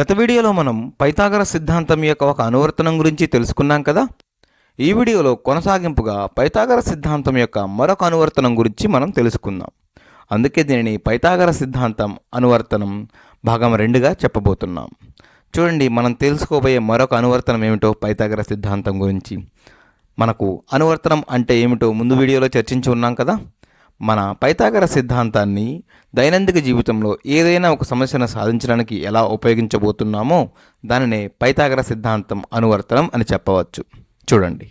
గత వీడియోలో మనం పైథాగరస్ సిద్ధాంతం యొక్క ఒక అనువర్తనం గురించి తెలుసుకున్నాం కదా. ఈ వీడియోలో కొనసాగింపుగా పైథాగరస్ సిద్ధాంతం యొక్క మరొక అనువర్తనం గురించి మనం తెలుసుకుందాం. అందుకే దీనిని పైథాగరస్ సిద్ధాంతం అనువర్తనం భాగం 2గా చెప్పబోతున్నాం. చూడండి, మనం తెలుసుకోబోయే మరొక అనువర్తనం ఏమిటో పైథాగరస్ సిద్ధాంతం గురించి. మనకు అనువర్తనం అంటే ఏమిటో ముందు వీడియోలో చర్చించి ఉన్నాం కదా. మన పైథాగరస్ సిద్ధాంతాన్ని దైనందిక జీవితంలో ఏదైనా ఒక సమస్యను సాధించడానికి ఎలా ఉపయోగించబోతున్నామో దానినే పైథాగరస్ సిద్ధాంతం అనువర్తనం అని చెప్పవచ్చు. చూడండి,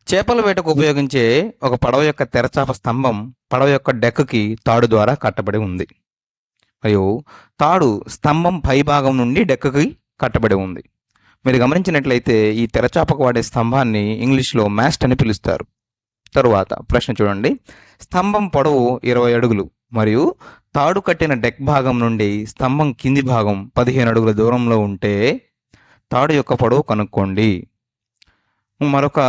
చేపల వేటకు ఉపయోగించే ఒక పడవ యొక్క తెరచాప స్తంభం పడవ యొక్క డెక్కి తాడు ద్వారా కట్టబడి ఉంది. మరియు తాడు స్తంభం పై భాగం నుండి డెక్కి కట్టబడి ఉంది. మీరు గమనించినట్లయితే ఈ తెరచాపకు వాడే స్తంభాన్ని ఇంగ్లీష్లో మాస్ట్ అని పిలుస్తారు. తరువాత ప్రశ్న చూడండి, స్తంభం పొడవు 20 అడుగులు మరియు తాడు కట్టిన డెక్ భాగం నుండి స్తంభం కింది భాగం 15 అడుగుల దూరంలో ఉంటే తాడు యొక్క పొడవు కనుక్కోండి. మరొక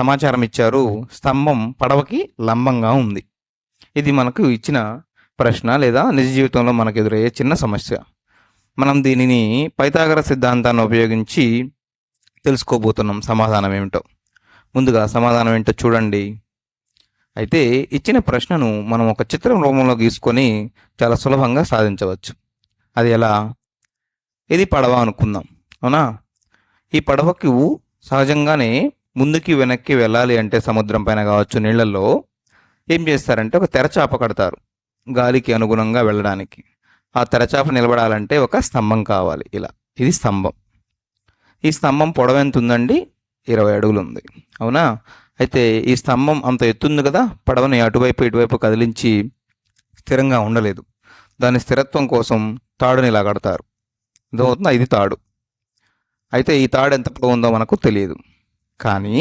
సమాచారం ఇచ్చారు, స్తంభం పడవకి లంబంగా ఉంది. ఇది మనకు ఇచ్చిన ప్రశ్న లేదా నిజ జీవితంలో మనకు ఎదురయ్యే చిన్న సమస్య. మనం దీనిని పైథాగరస్ సిద్ధాంతాన్ని ఉపయోగించి తెలుసుకోబోతున్నాం సమాధానం ఏమిటో. ముందుగా సమాధానం ఏంటో చూడండి. అయితే ఇచ్చిన ప్రశ్నను మనం ఒక చిత్రం రూపంలో గీసుకొని చాలా సులభంగా సాధించవచ్చు. అది ఎలా? ఇది పడవ అనుకుందాం, అవునా? ఈ పడవకు సహజంగానే ముందుకి వెనక్కి వెళ్ళాలి అంటే సముద్రం పైన కావచ్చు, నీళ్లలో ఏం చేస్తారంటే ఒక తెరచాప కడతారు గాలికి అనుగుణంగా వెళ్ళడానికి. ఆ తెరచాప నిలబడాలంటే ఒక స్తంభం కావాలి. ఇలా ఇది స్తంభం. ఈ స్తంభం పొడవు ఎంత ఉందండి? 20 అడుగులు ఉంది, అవునా? అయితే ఈ స్తంభం అంత ఎత్తుంది కదా, పడవని అటువైపు ఇటువైపు కదిలించి స్థిరంగా ఉండలేదు. దాని స్థిరత్వం కోసం తాడుని ఇలా కడతారు. ఇదవుతుందా? ఇది తాడు. అయితే ఈ తాడు ఎంత పొడవు ఉందో మనకు తెలియదు. కానీ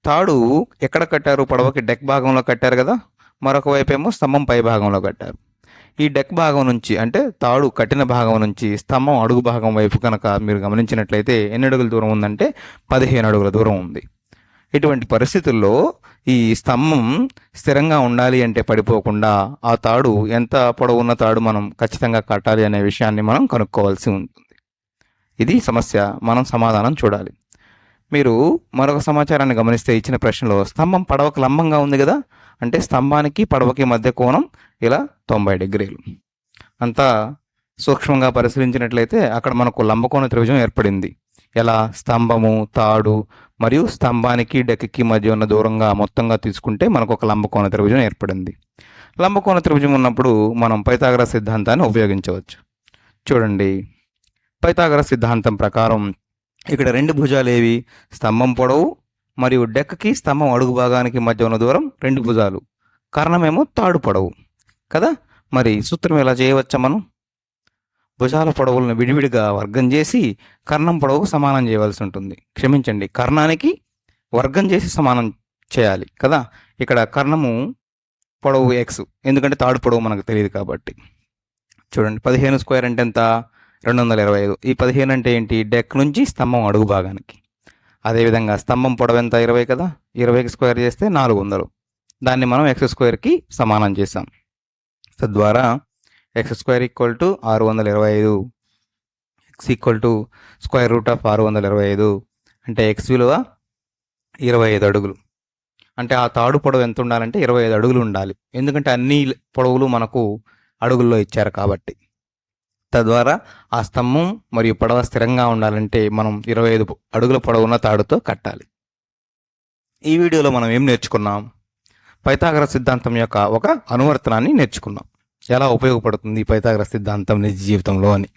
తాడు ఎక్కడ కట్టారు? పడవకి డెక్ భాగంలో కట్టారు కదా. మరొక వైపు ఏమో స్తంభం పై భాగంలో కట్టారు. ఈ డెక్ భాగం నుంచి అంటే తాడు కట్టిన భాగం నుంచి స్తంభం అడుగు భాగం వైపు కనుక మీరు గమనించినట్లయితే ఎన్ని అడుగుల దూరం ఉందంటే 15 అడుగుల దూరం ఉంది. ఇటువంటి పరిస్థితుల్లో ఈ స్తంభం స్థిరంగా ఉండాలి అంటే పడిపోకుండా ఆ తాడు ఎంత పొడవు ఉన్న తాడు మనం ఖచ్చితంగా కట్టాలి అనే విషయాన్ని మనం కనుక్కోవాల్సి ఉంటుంది. ఇది సమస్య. మనం సమాధానం చూడాలి. మీరు మరొక సమాచారాన్ని గమనిస్తే ఇచ్చిన ప్రశ్నలో స్తంభం పడవకు లంబంగా ఉంది కదా, అంటే స్తంభానికి పడవకి మధ్య కోణం ఇలా 90 డిగ్రీలు. అంతా సూక్ష్మంగా పరిశీలించినట్లయితే అక్కడ మనకు లంబకోణ త్రిభుజం ఏర్పడింది. ఎలా? స్తంభము, తాడు మరియు స్తంభానికి డెక్కి మధ్య ఉన్న దూరంగా మొత్తంగా తీసుకుంటే మనకు ఒక లంబకోణ త్రిభుజం ఏర్పడింది. లంబకోణ త్రిభుజం ఉన్నప్పుడు మనం పైథాగరస్ సిద్ధాంతాన్ని ఉపయోగించవచ్చు. చూడండి, పైథాగరస్ సిద్ధాంతం ప్రకారం ఇక్కడ 2 భుజాలు ఏవి? స్తంభం పొడవు మరియు డెక్కి స్తంభం అడుగు భాగానికి మధ్య ఉన్న దూరం 2 భుజాలు. కారణమేమో తాడు పొడవు కదా. మరి సూత్రం ఎలా చేయవచ్చా? మనం భుజాల పొడవులను విడివిడిగా వర్గం చేసి కర్ణం పొడవుకు సమానం చేయవలసి ఉంటుంది. క్షమించండి, కర్ణానికి వర్గం చేసి సమానం చేయాలి కదా. ఇక్కడ కర్ణము పొడవు x, ఎందుకంటే తాడు పొడవు మనకు తెలియదు కాబట్టి. చూడండి, 15 స్క్వేర్ అంటే ఎంత? 225. ఈ 15 అంటే ఏంటి? డెక్ నుంచి స్తంభం అడుగు భాగానికి. అదేవిధంగా స్తంభం పొడవు ఎంత? 20 కదా. 20కి స్క్వేర్ చేస్తే 400. దాన్ని మనం x స్క్వేర్కి సమానం చేసాం. తద్వారా x square equal to 625, x equal to square root of 625. అంటే x విలువ 25 అడుగులు. అంటే ఆ తాడు పొడవు ఎంత ఉండాలంటే 25 అడుగులు ఉండాలి. ఎందుకంటే అన్ని పొడవులు మనకు అడుగుల్లో ఇచ్చారు కాబట్టి. తద్వారా ఆ స్తంభం మరియు పడవ స్థిరంగా ఉండాలంటే మనం 25 అడుగుల పొడవున్న తాడుతో కట్టాలి. ఈ వీడియోలో మనం ఏం నేర్చుకున్నాం? పైథాగరస్ సిద్ధాంతం యొక్క ఒక అనువర్తనాన్ని నేర్చుకున్నాం. ఎలా ఉపయోగపడుతుంది పైథాగరస్ సిద్ధాంతం నిజ జీవితంలో అని.